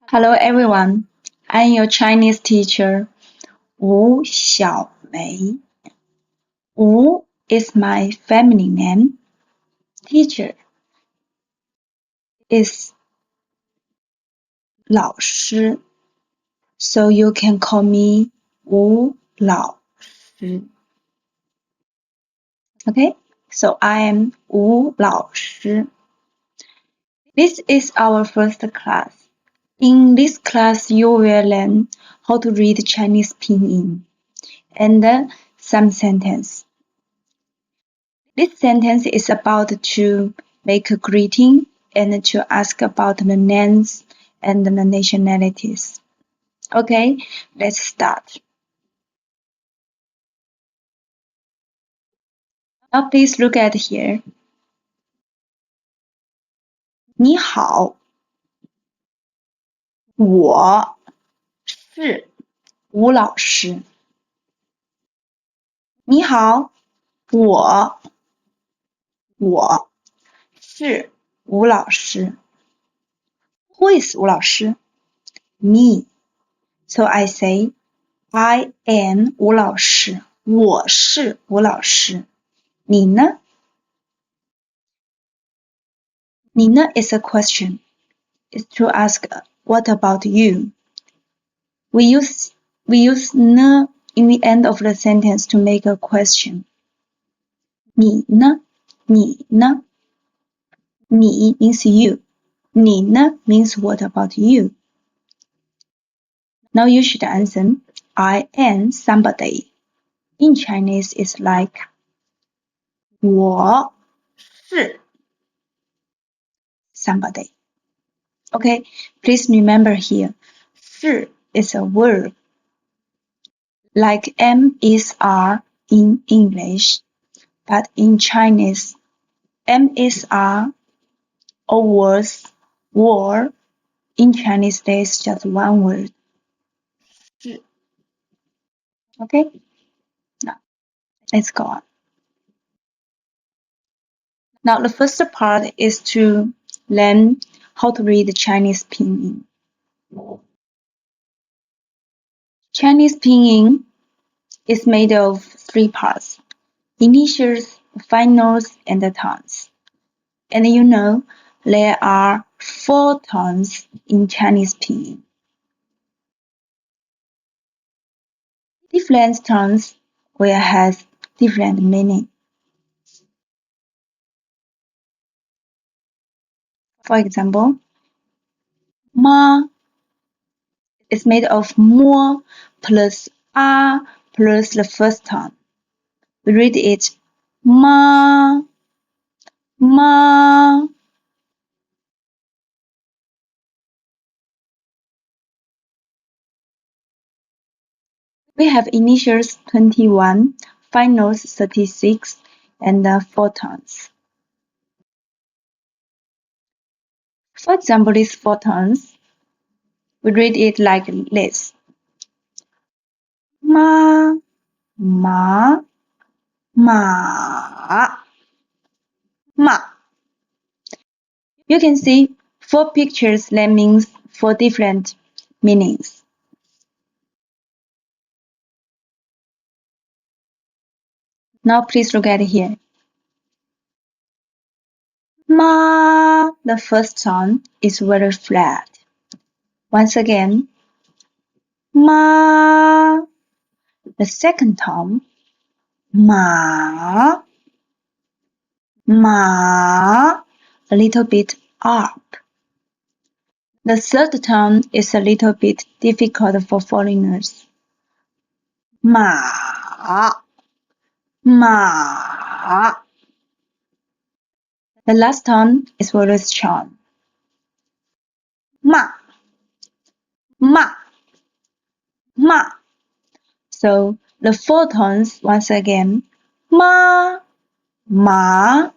Hello everyone, I'm your Chinese teacher, Wu Xiaomei. Wu is my family name. Teacher is 老师, so you can call me Wu 老师. Okay, so I am Wu 老师. This is our first class. In this class, you will learn how to read Chinese pinyin and some sentence. This sentence is about to make a greeting and to ask about the names and the nationalities. Okay, let's start. Now please look at here. 你好，我是吴老师。你好，我是吴老师。Who is 吴老师? Me. So I say, I am 吴老师。我是吴老师。你呢？你呢 is a question. It's to ask, what about you? We use ne in the end of the sentence to make a question. 你呢？你呢？你 means you. 你呢 means what about you? Now you should answer, I am somebody. In Chinese, it's like 我是 somebody. Okay, please remember here, 是 is a verb. Like M is R in English, but in Chinese, M is R or worse, or in Chinese there's just one word. 是 Okay, now let's go on. Now the first part is to learn how to read Chinese Pinyin. Chinese Pinyin is made of three parts: initials, finals, and the tones. And you know, there are 4 tones in Chinese Pinyin. Different tones will have different meaning. For example, ma is made of mo plus a plus the first tone. We read it ma, ma. We have initials 21, finals 36, and 4 tones. For example, these 4 tones, we read it like this. Ma, ma, ma, ma. You can see 4 pictures that means 4 different meanings. Now please look at here. Ma, the first tone is very flat. Once again, ma, the second tone, ma, ma, a little bit up. The third tone is a little bit difficult for foreigners. Ma, ma. The last tone is very strong. Ma, ma, ma. So the 4 tones once again, ma, ma,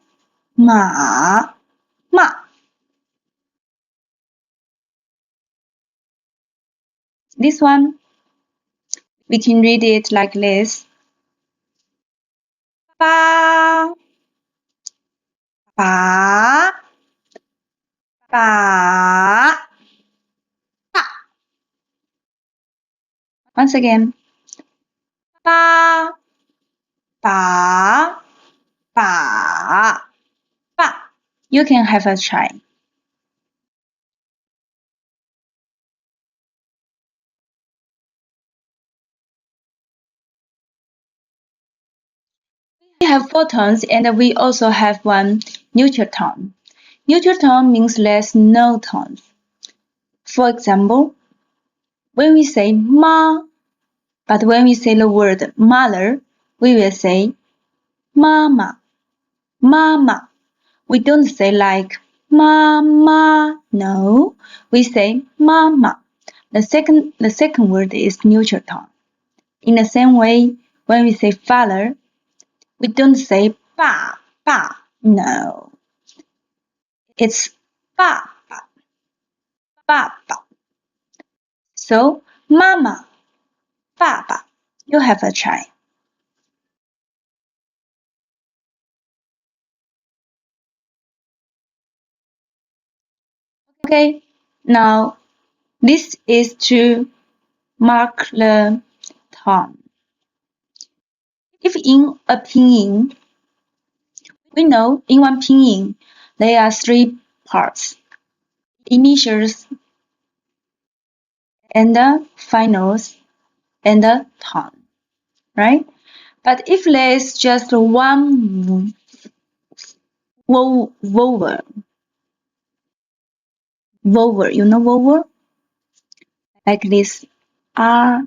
ma, ma. This one, we can read it like this. Ba, ba, ba, ba. Once again. Ba, ba, ba, ba. You can have a try. We have four tones and we also have one neutral tone. Neutral tone means less no tones. For example, when we say ma, but when we say the word mother, we will say mama, mama. We don't say like mama. No, we say mama. The second word is neutral tone. In the same way, when we say father, we don't say ba, ba. No, it's ba, ba, ba, ba. So, mama, baba. You have a try. Okay, now this is to mark the tone. If in a pinyin, we know in one pinyin there are three parts: initials and the finals and the tone, right? But if there is just one vowel, you know vowel? Like this R,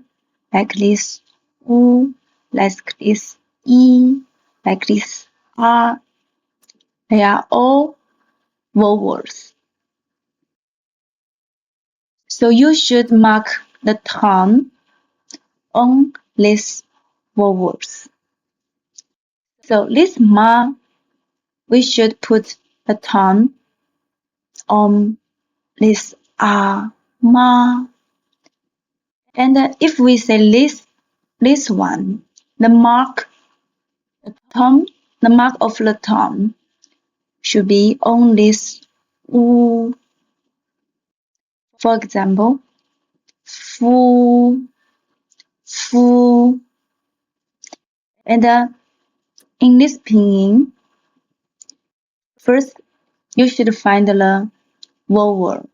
like this U, like this E, like this R. They are all vowels. So you should mark the tone on these vowels. So this ma, we should put the tone on this ma. And if we say this one, the mark of the tone should be on this u. For example, fu, fu. And in this pinyin, first you should find the vowel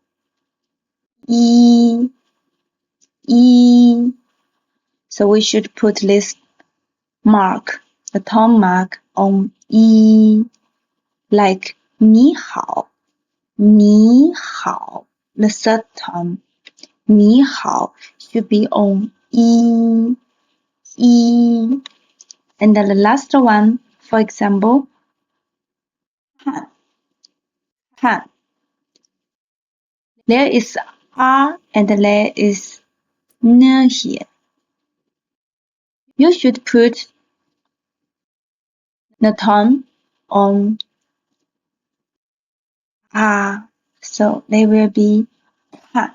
e, e. So we should put this mark, the tone mark on e, like 你好, 你好. The third tone, 你好 should be on e, e. And then the last one, for example, 汉, 汉. There is R and there is N here. You should put the tone on R, so they will be 汉.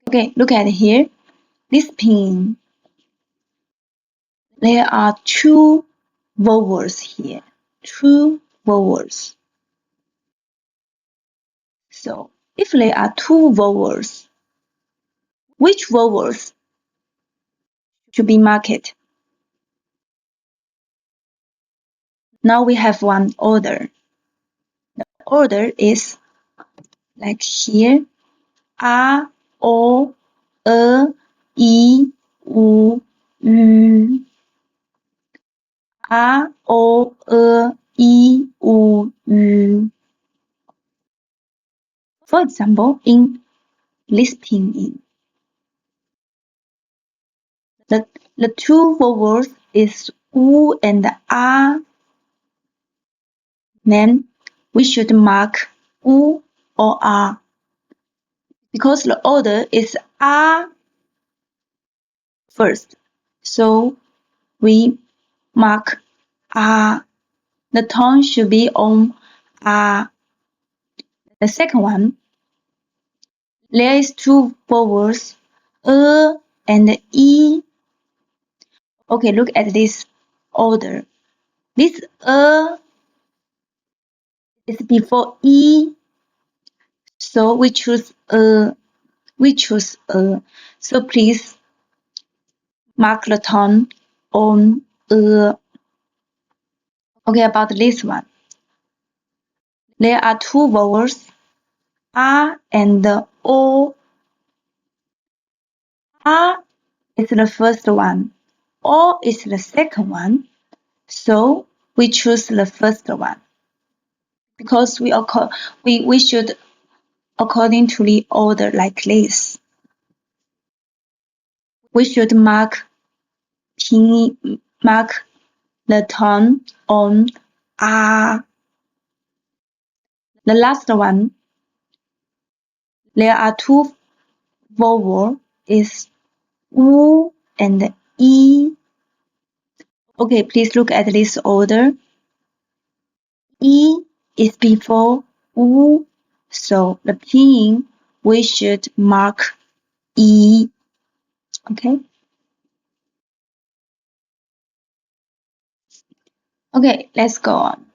Okay, look at here. This pinyin. There are two vowels here. Two vowels. So if there are two vowels, which vowels should be marked? Now we have one order. The order is like here. A, O, E, I, U, Ü. A, O, I, U, Ü. For example, in this pinyin, the two vowels is U and A. Then we should mark U or A because the order is A first. So we mark A. The tone should be on A. The second one, there is two vowels, and E. Okay, look at this. order. This is before E, so we choose a. So please mark the tone on a. Okay, about this one. There are two vowels, R and O. R is the first one, O is the second one, so we choose the first one because we should according to the order like this. We should mark the tone on R. The last one, there are two vowels, is U and E. Okay, please look at this order. E is before U, so the pinyin we should mark E. Okay. Okay, let's go on.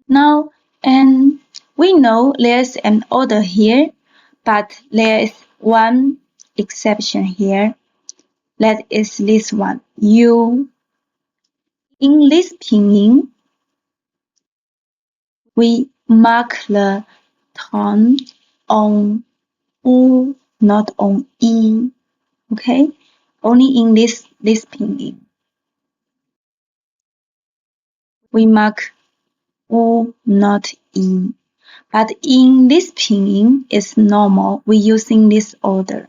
Now, and we know there's an order here, but there is one exception here. That is this one, U. In this pinyin, we mark the tone on U, not on E. Okay, only in this pinyin. We mark U, not E. But in this pinyin, it's normal. We're using this order.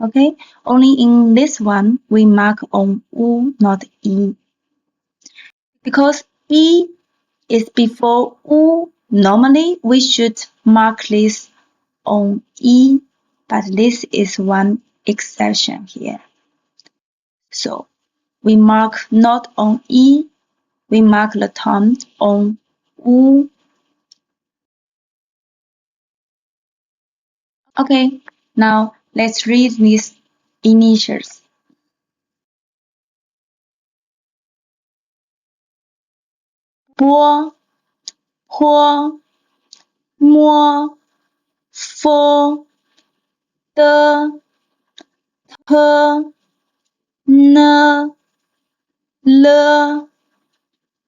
Okay, only in this one, we mark on U, not E. Because E is before U, normally we should mark this on E, but this is one exception here. So we mark not on E, we mark the tone on U. Okay, now let's read these initials. Bo, Ho, Mo, Fo, De, He, N, L,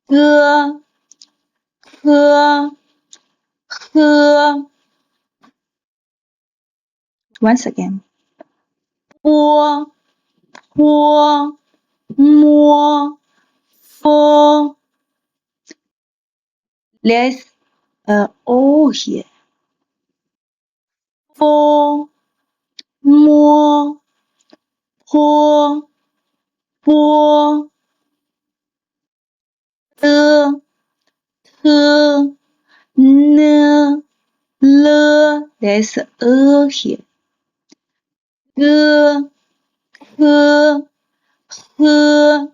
G, H, H. Once again. Bo, Ho, Mo, Fo. There's a O here. Fo, Mo, Ho, Bo, De, He, N, L. There's a here. G, H, H.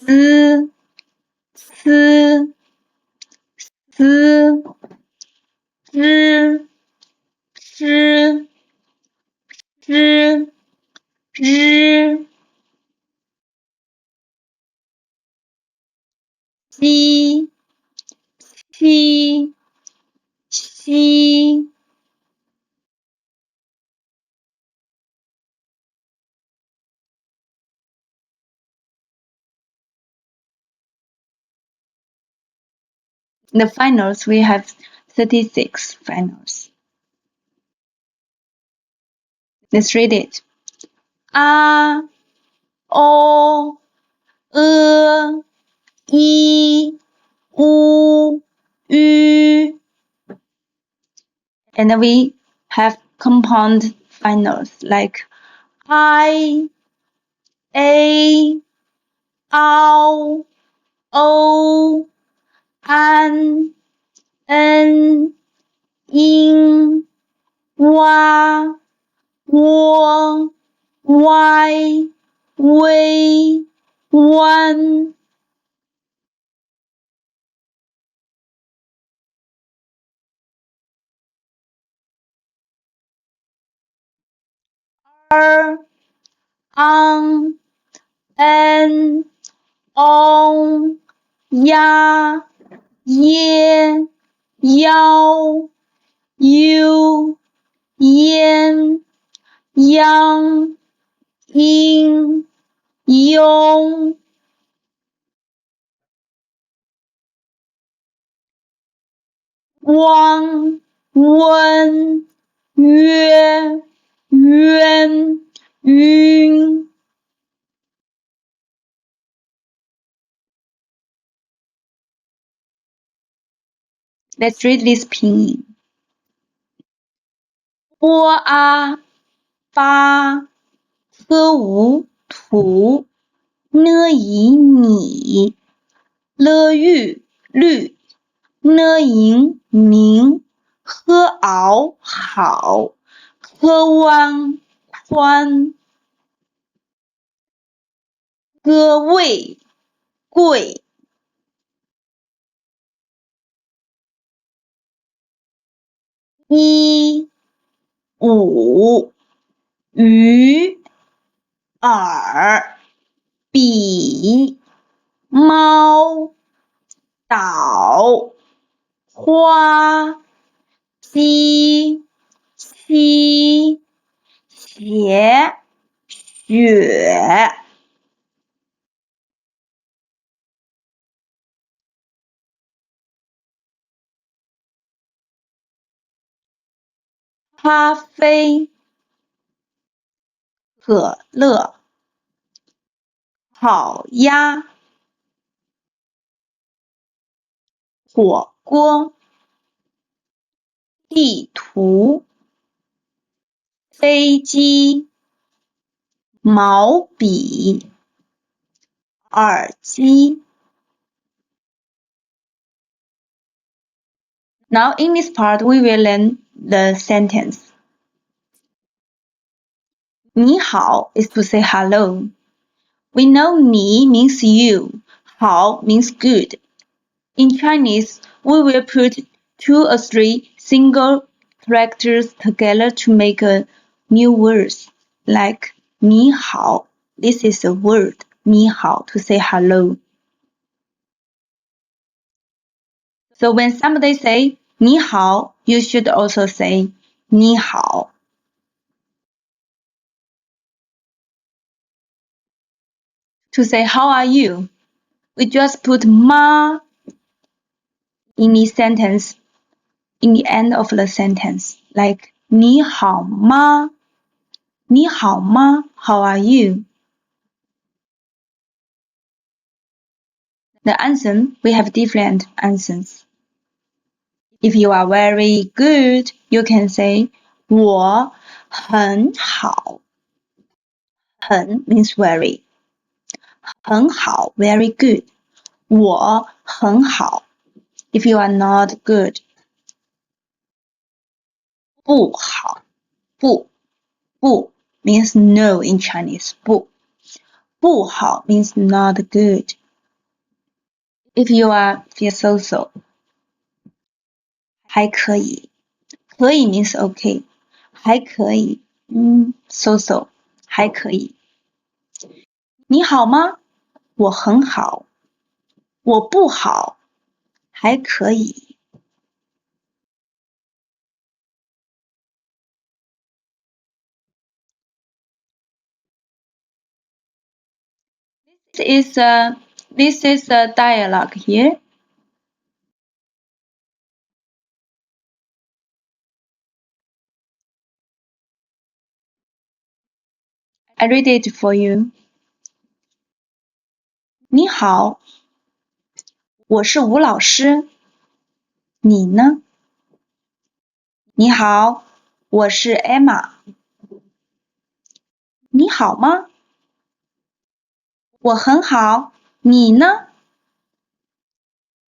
Z, C, Z, Z, Z, Z, Z, G, T, C. The finals, we have 36 finals. Let's read it. A, O, E, I, U, Ü. And we have compound finals like I, A, Ao, O, An, N, In, Wa, Wo, Wai, Wei, Wan. ang, en, ong, ya, ye, yao, you, yen, yang, yin, yong,汪，温，约，渊，晕。Let's read this pinyin. 窝啊巴科无图呢以你了玉绿呢银明呵敖好科湾宽歌魏贵一五鱼耳比猫岛花鸡七鞋雪咖啡可乐烤鸭火锅地图飞机毛笔耳机。Now in this part we will learn the sentence. 你好 is to say hello. We know 你 means you. 好 means good. In Chinese, we will put 2 or 3 single characters together to make a new words. Like 你好, this is a word. 你好 to say hello. So when somebody say 你好, you should also say 你好. To say how are you, we just put ma in the sentence, in the end of the sentence, like 你好吗?你好吗? How are you? The answer, we have different answers. If you are very good, you can say 我很好. 很 means very. 很好 very good. 我很好. If you are not good. 不好不 means no in Chinese. 不好 means not good. If you are feel so, 还可以可以 means okay. 还可以so 还可以。你好吗？我很好。我不好。还可以。This is a dialogue here. I read it for you. 你好，我是吴老师。你呢？你好，我是 Emma。你好吗？我很好。你呢？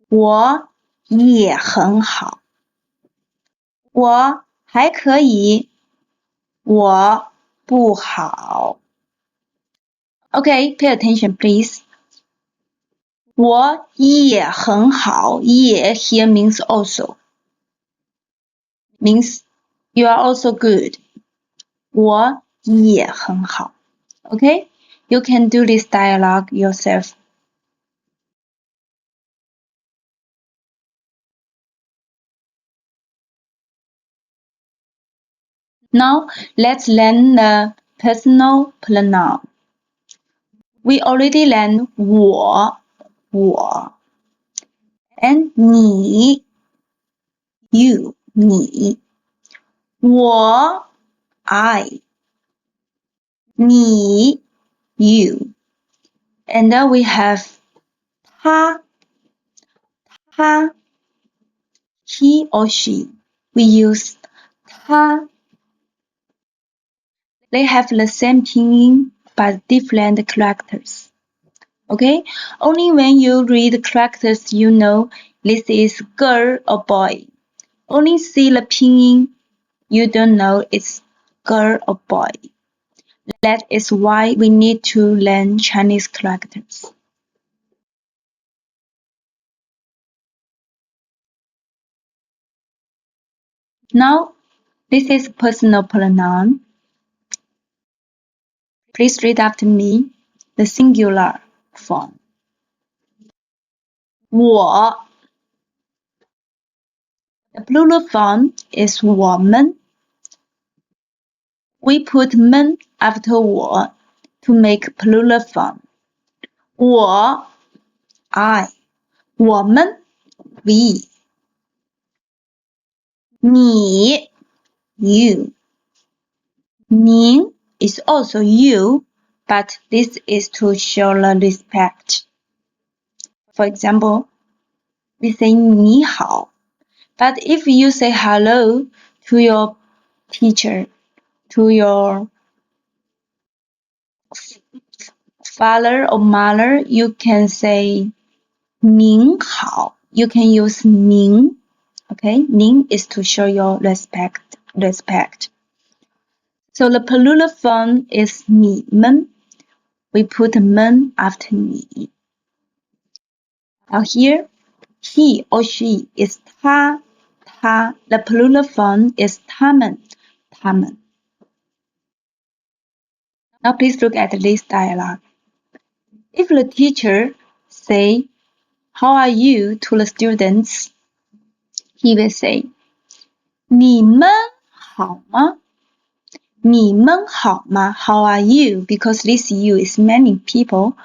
我也很好。我还可以。我不好。Okay, pay attention, please. 我也很好。也 here means also. Means you are also good. 我也很好。Okay? You can do this dialogue yourself. Now, let's learn the personal pronoun. We already learned 我 and 你 you 你 我 I 你 you, and then we have 他 he or she. We use 他. They have the same pinyin but different characters. Okay? Only when you read characters you know this is girl or boy. Only see the pinyin, you don't know it's girl or boy. That is why we need to learn Chinese characters. Now, this is personal pronoun. Please read after me the singular form. 我 The plural form is 我们. We put 们 after 我 to make plural form. 我 I 我们 we 你 you 您 is also you, but this is to show the respect. For example, we say 你好, but if you say hello to your teacher, to your father or mother, you can say 您好. You can use 您. Okay, 您 is to show your respect. So the plural form is 你们. We put 们 after 你. Now here, he or she is 他. The plural form is 他们. Now please look at this dialogue. If the teacher say, "How are you?" to the students, he will say, 你们好吗?你们好吗? How are you? Because this you is many people.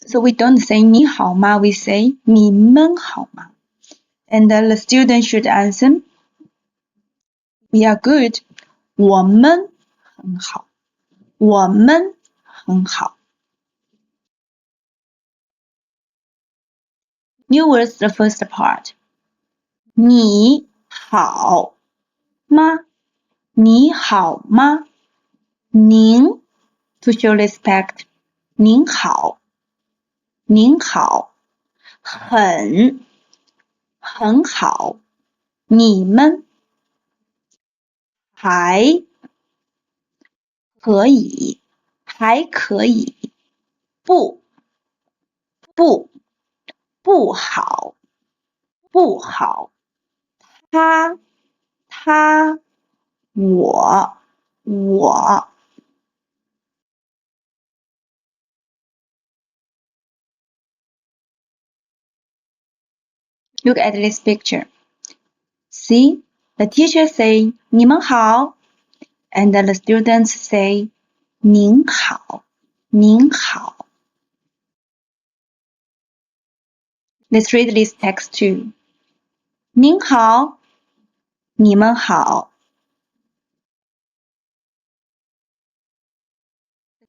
So we don't say 你好吗? We say 你们好吗? And then the student should answer, we are good. 我们很好。我们很好。New words, the first part. 你好吗？你好吗？您 to show respect. 您好。您好。很好。你们还可以。还可以。不好。不好。他我Look at this picture. See, the teacher say 你们好 and the students say 您好。您好。Let's read this text too. 您好。你们好。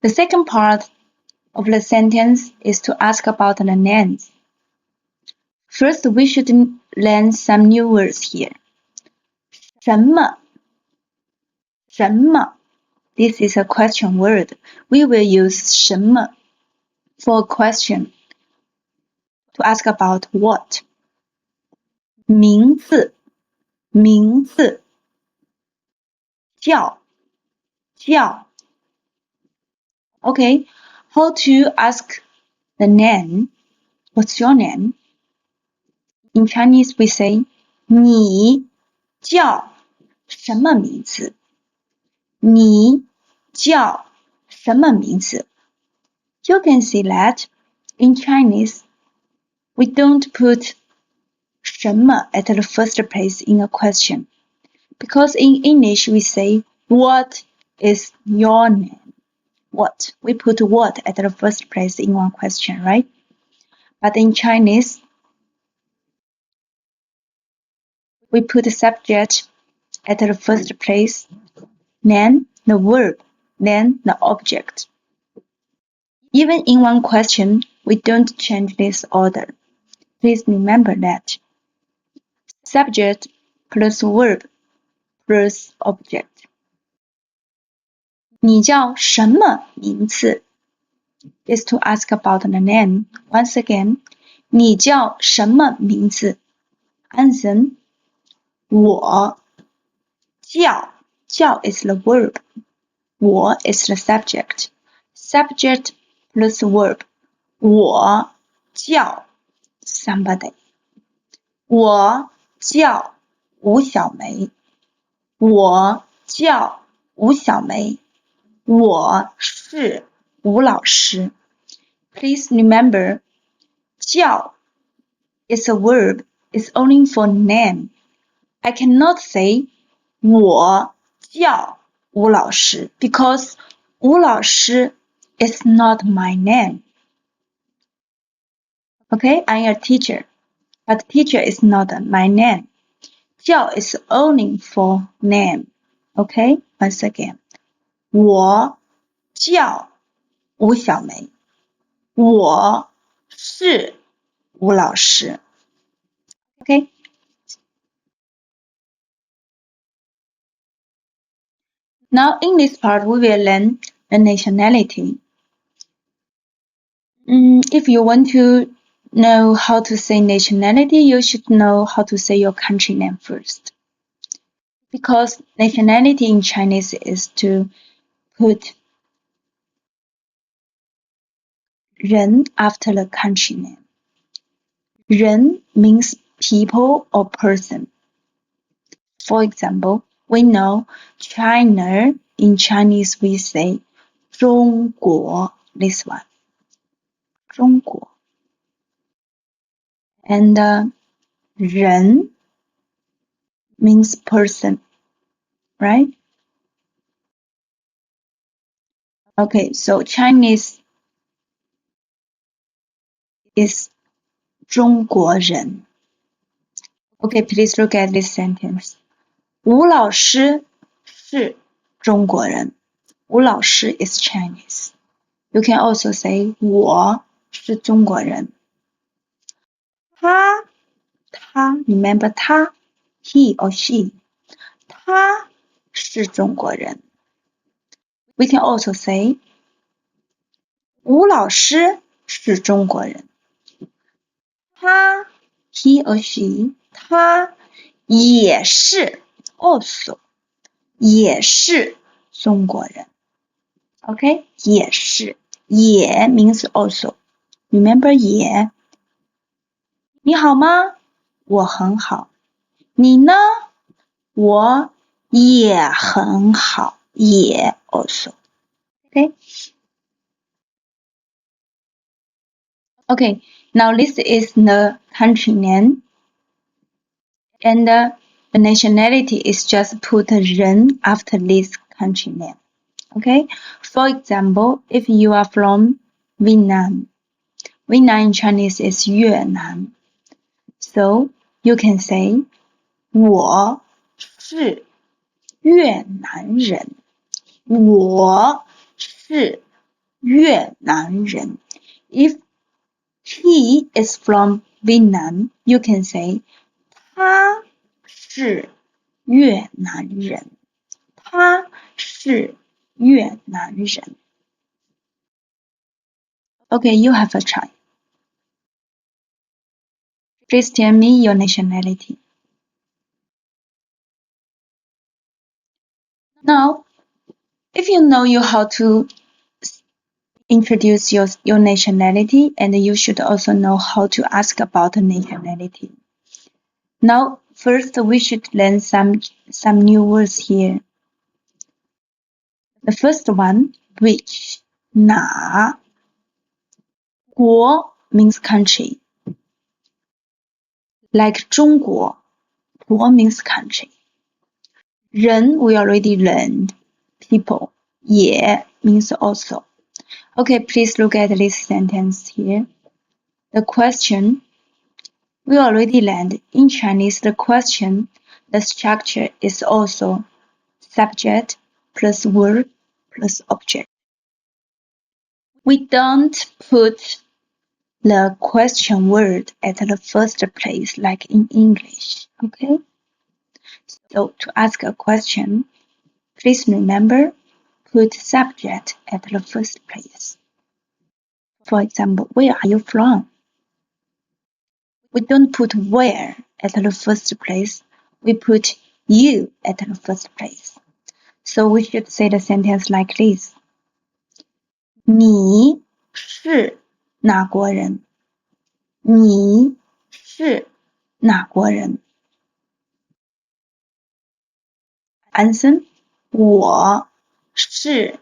The second part of the sentence is to ask about the names. First, we should learn some new words here. 什么 This is a question word. We will use 什么 for a question to ask about what. 名字叫 Okay, how to ask the name? What's your name? In Chinese, we say 你叫什么名字?你叫什么名字? You can see that in Chinese, we don't put 什么 at the first place in a question. Because in English we say, what is your name? What? We put what at the first place in one question, right? But in Chinese, we put the subject at the first place, then the verb, then the object. Even in one question, we don't change this order. Please remember that. Subject plus verb plus object. 你叫什么名字 is to ask about the name. Once again, 你叫什么名字 Answer, 我叫 is the verb. 我 is the subject. Subject plus verb. 我叫 somebody. 我叫吴小梅。我叫吴小梅。我是吴老师。Please remember, 叫 is a verb, is only for name. I cannot say 我叫吴老师 because 吴老师 is not my name. Okay, I'm a teacher, but teacher is not my name. 叫 is only for name. Okay, once again. 我叫吴小梅。我是吴老师。Okay. Now in this part we will learn the nationality. If you want to know how to say nationality, you should know how to say your country name first. Because nationality in Chinese is to put 人 after the country name. 人 means people or person. For example, we know China. In Chinese we say 中国, this one. 中国. And 人 means person, right? Okay, so Chinese is 中国人. Okay, please look at this sentence. 吴老师是中国人。吴老师 is Chinese. You can also say 我是中国人。他 remember 他 he or she 他是中国人。We can also say 吴老师是中国人。他 he or she 他也是 also 也是中国人。Okay, 也是也 means also. Remember 也。你好吗？我很好。你呢？我也很好，也 also. Okay? Okay, now this is the country name. And the nationality is just put 人 after this country name. Okay? For example, if you are from Vietnam, Vietnam in Chinese is 越南. So you can say 我是越南人。我是越南人。If he is from Vietnam, you can say 他是越南人。他是越南人。Okay, you have a try. Please tell me your nationality. Now, if you know how to introduce your nationality, and you should also know how to ask about nationality. Now, first we should learn some new words here. The first one, which, 哪 国 means country. Like 中国 国 means country. 人 we already learned. People 也 means also. Okay, please look at this sentence here. The question we already learned in Chinese. The question, the structure is also subject plus verb plus object. We don't put the question word at the first place like in English. Okay? So to ask a question, please remember, put subject at the first place. For example, where are you from? We don't put where at the first place. We put you at the first place. So we should say the sentence like this. 你是哪国人？你是哪国人？ Answer. 我是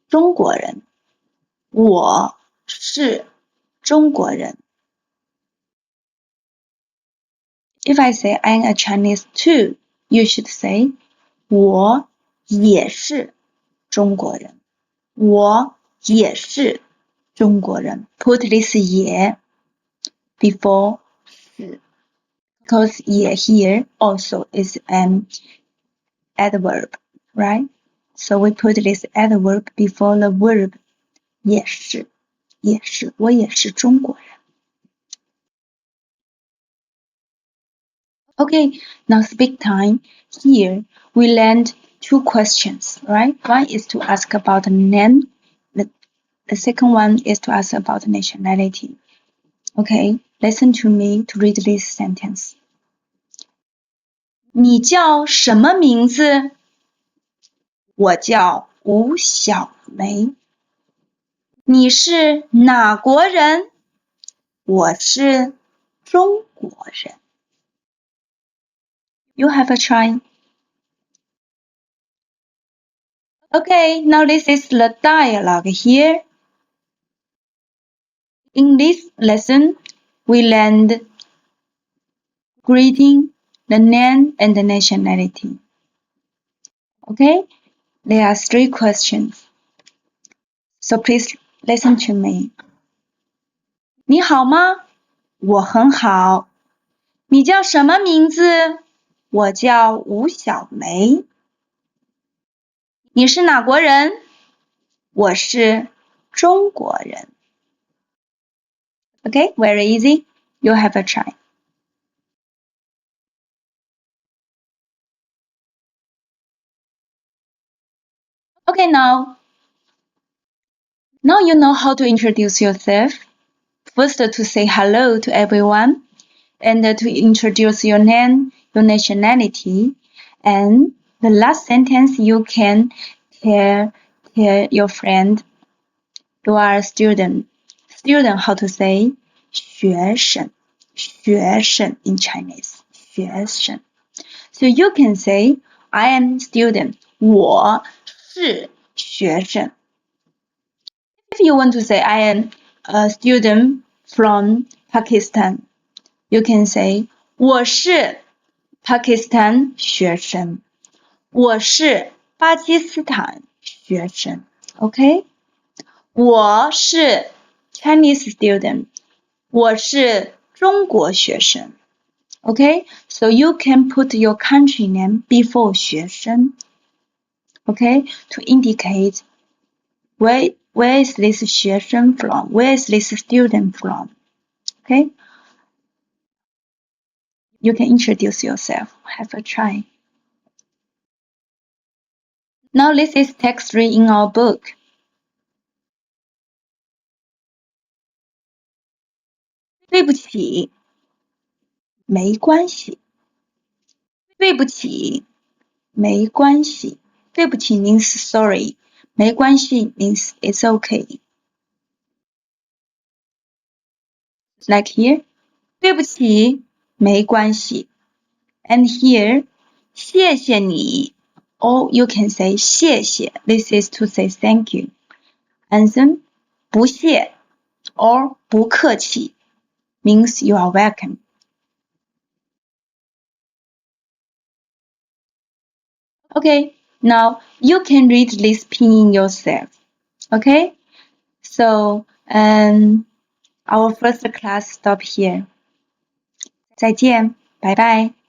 中国人。我是中国人。If I say I'm a Chinese too, you should say 我也是中国人。我也是中国人。Put this 也 before 是 because 也 here also is an adverb, right? So we put this adverb before the verb 也是我也是中国人。Okay, now speak time. Here we learned two questions, right? One is to ask about the name. The second one is to ask about nationality. Okay, listen to me to read this sentence. 你叫什么名字？我叫吴小梅。你是哪国人？我是中国人。You have a try. Okay, now this is the dialogue here. In this lesson, we learned greeting, the name, and the nationality. Okay, there are three questions. So please listen to me. 你好吗？我很好。你叫什么名字？我叫吴小梅。你是哪国人？我是中国人。Okay, very easy. You have a try. Okay, now you know how to introduce yourself. First, to say hello to everyone, and to introduce your name, your nationality, and the last sentence you can tell your friend you are a student. Student, how to say 学生in Chinese 学生. So you can say I am student. 我是学生. If you want to say I am a student from Pakistan, you can say 我是 Pakistan 学生。我是巴基斯坦学生。Okay? 我是 Chinese student. 我是中国学生。Okay? So you can put your country name before 学生. Okay? To indicate where is this 学生 from? Where is this student from? Okay? You can introduce yourself. Have a try. Now this is text 3 in our book. 对不起，没关系。对不起，没关系。对不起 means sorry. 没关系 means it's okay. Like here, 对不起，没关系。And here, 谢谢你， or you can say 谢谢. This is to say thank you. And then 不谢 or 不客气 means you are welcome. Okay, now you can read this pinyin yourself. Okay, so our first class stop here. 再见，拜拜。